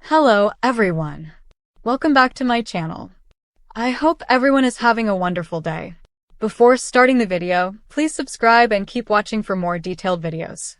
Hello, everyone. Welcome back to my channel. I hope everyone is having a wonderful day. Before starting the video, please subscribe and keep watching for more detailed videos.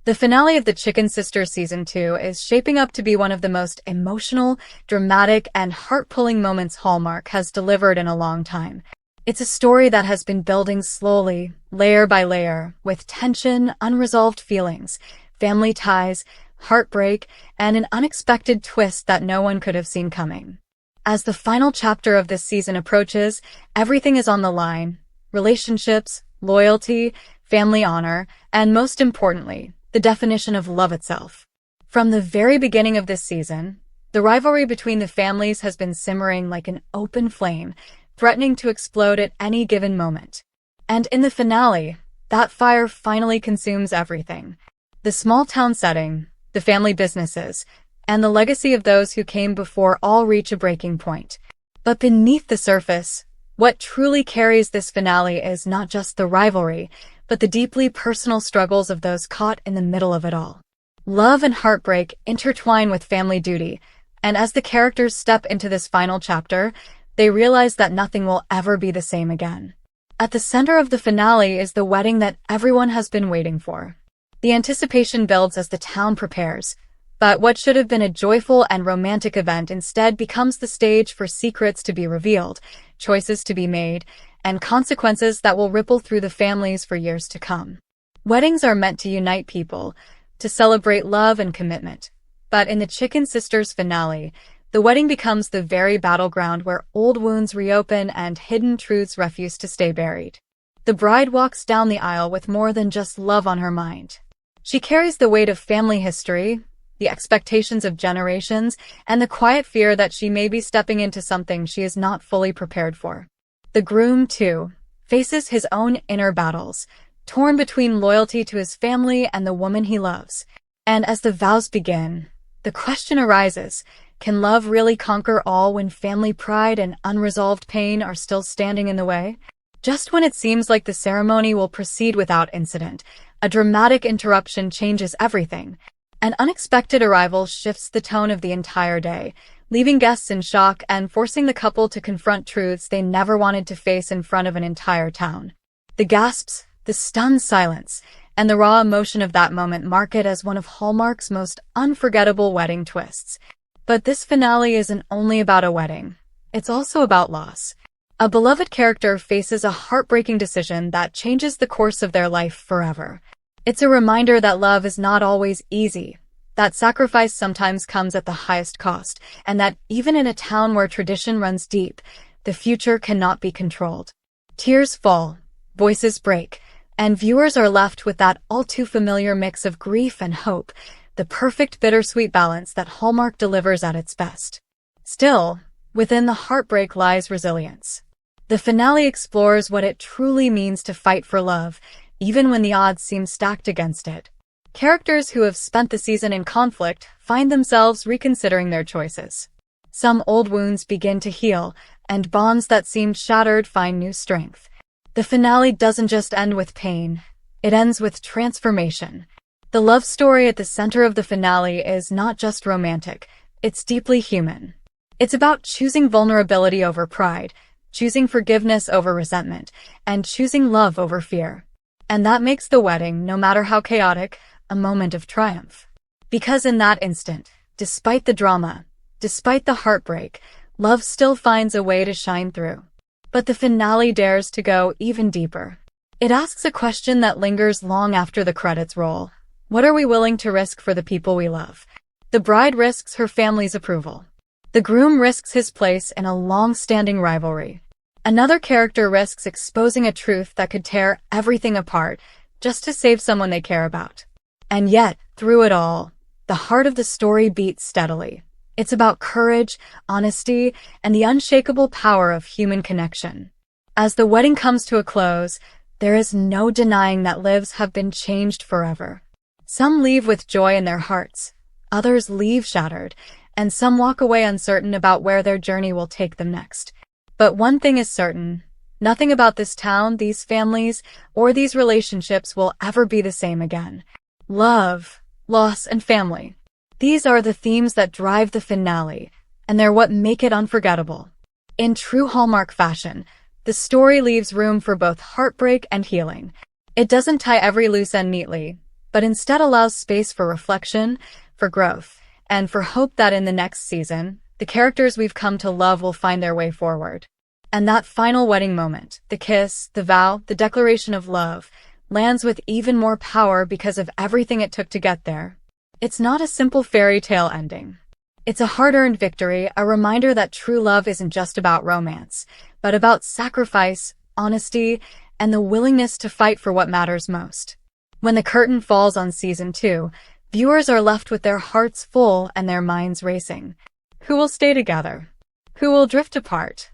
The finale of the Chicken Sisters Season 2 is shaping up to be one of the most emotional, dramatic, and heart-pulling moments Hallmark has delivered in a long time. It's a story that has been building slowly, layer by layer, with tension, unresolved feelings, family ties, heartbreak, and an unexpected twist that no one could have seen coming. As the final chapter of this season approaches, everything is on the line: relationships, loyalty, family honor, and most importantly, the definition of love itself. From the very beginning of this season, the rivalry between the families has been simmering like an open flame, threatening to explode at any given moment. And in the finale, that fire finally consumes everything. The small-town setting, the family businesses, and the legacy of those who came before all reach a breaking point. But beneath the surface, what truly carries this finale is not just the rivalry, but the deeply personal struggles of those caught in the middle of it all. Love and heartbreak intertwine with family duty, and as the characters step into this final chapter, they realize that nothing will ever be the same again. At the center of the finale is the wedding that everyone has been waiting for. The anticipation builds as the town prepares, but what should have been a joyful and romantic event instead becomes the stage for secrets to be revealed, choices to be made, and consequences that will ripple through the families for years to come. Weddings are meant to unite people, to celebrate love and commitment. But in the Chicken Sisters finale, the wedding becomes the very battleground where old wounds reopen and hidden truths refuse to stay buried. The bride walks down the aisle with more than just love on her mind. She carries the weight of family history, the expectations of generations, and the quiet fear that she may be stepping into something she is not fully prepared for. The groom, too, faces his own inner battles, torn between loyalty to his family and the woman he loves. And as the vows begin, the question arises: can love really conquer all when family pride and unresolved pain are still standing in the way? Just when it seems like the ceremony will proceed without incident, a dramatic interruption changes everything. An unexpected arrival shifts the tone of the entire day, leaving guests in shock and forcing the couple to confront truths they never wanted to face in front of an entire town. The gasps, the stunned silence, and the raw emotion of that moment mark it as one of Hallmark's most unforgettable wedding twists. But this finale isn't only about a wedding. It's also about loss. A beloved character faces a heartbreaking decision that changes the course of their life forever. It's a reminder that love is not always easy, that sacrifice sometimes comes at the highest cost, and that even in a town where tradition runs deep, the future cannot be controlled. Tears fall, voices break, and viewers are left with that all-too-familiar mix of grief and hope, the perfect bittersweet balance that Hallmark delivers at its best. Still, within the heartbreak lies resilience. The finale explores what it truly means to fight for love, even when the odds seem stacked against it. Characters who have spent the season in conflict find themselves reconsidering their choices. Some old wounds begin to heal, and bonds that seemed shattered find new strength. The finale doesn't just end with pain, it ends with transformation. The love story at the center of the finale is not just romantic, it's deeply human. It's about choosing vulnerability over pride, choosing forgiveness over resentment, and choosing love over fear. And that makes the wedding, no matter how chaotic, a moment of triumph. Because in that instant, despite the drama, despite the heartbreak, love still finds a way to shine through. But the finale dares to go even deeper. It asks a question that lingers long after the credits roll. What are we willing to risk for the people we love? The bride risks her family's approval. The groom risks his place in a long-standing rivalry. Another character risks exposing a truth that could tear everything apart just to save someone they care about. And yet, through it all, the heart of the story beats steadily. It's about courage, honesty, and the unshakable power of human connection. As the wedding comes to a close, there is no denying that lives have been changed forever. Some leave with joy in their hearts, others leave shattered, and some walk away uncertain about where their journey will take them next. But one thing is certain: nothing about this town, these families, or these relationships will ever be the same again. Love, loss, and family. These are the themes that drive the finale, and they're what make it unforgettable. In true Hallmark fashion, the story leaves room for both heartbreak and healing. It doesn't tie every loose end neatly, but instead allows space for reflection, for growth, and for hope that in the next season, the characters we've come to love will find their way forward. And that final wedding moment, the kiss, the vow, the declaration of love, lands with even more power because of everything it took to get there. It's not a simple fairy tale ending. It's a hard-earned victory, a reminder that true love isn't just about romance, but about sacrifice, honesty, and the willingness to fight for what matters most. When the curtain falls on season 2, viewers are left with their hearts full and their minds racing. Who will stay together? Who will drift apart?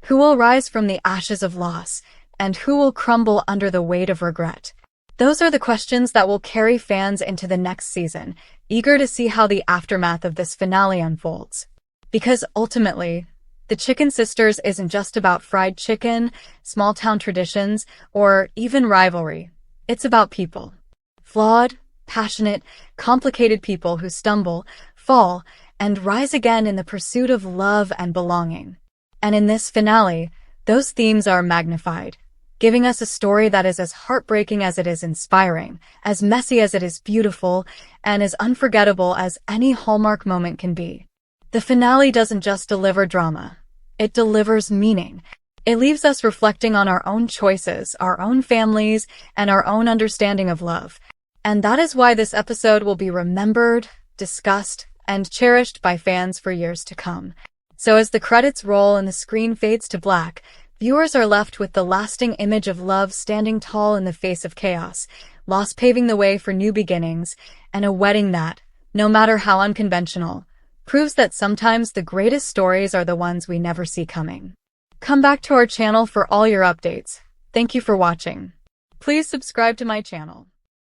Who will rise from the ashes of loss? And who will crumble under the weight of regret? Those are the questions that will carry fans into the next season, eager to see how the aftermath of this finale unfolds. Because ultimately, the Chicken Sisters isn't just about fried chicken, small-town traditions, or even rivalry. It's about people. Flawed, passionate, complicated people who stumble, fall, and rise again in the pursuit of love and belonging. And in this finale, those themes are magnified, giving us a story that is as heartbreaking as it is inspiring, as messy as it is beautiful, and as unforgettable as any Hallmark moment can be. The finale doesn't just deliver drama. It delivers meaning. It leaves us reflecting on our own choices, our own families, and our own understanding of love. And that is why this episode will be remembered, discussed, and cherished by fans for years to come. So as the credits roll and the screen fades to black, viewers are left with the lasting image of love standing tall in the face of chaos, loss paving the way for new beginnings, and a wedding that, no matter how unconventional, proves that sometimes the greatest stories are the ones we never see coming. Come back to our channel for all your updates. Thank you for watching. Please subscribe to my channel.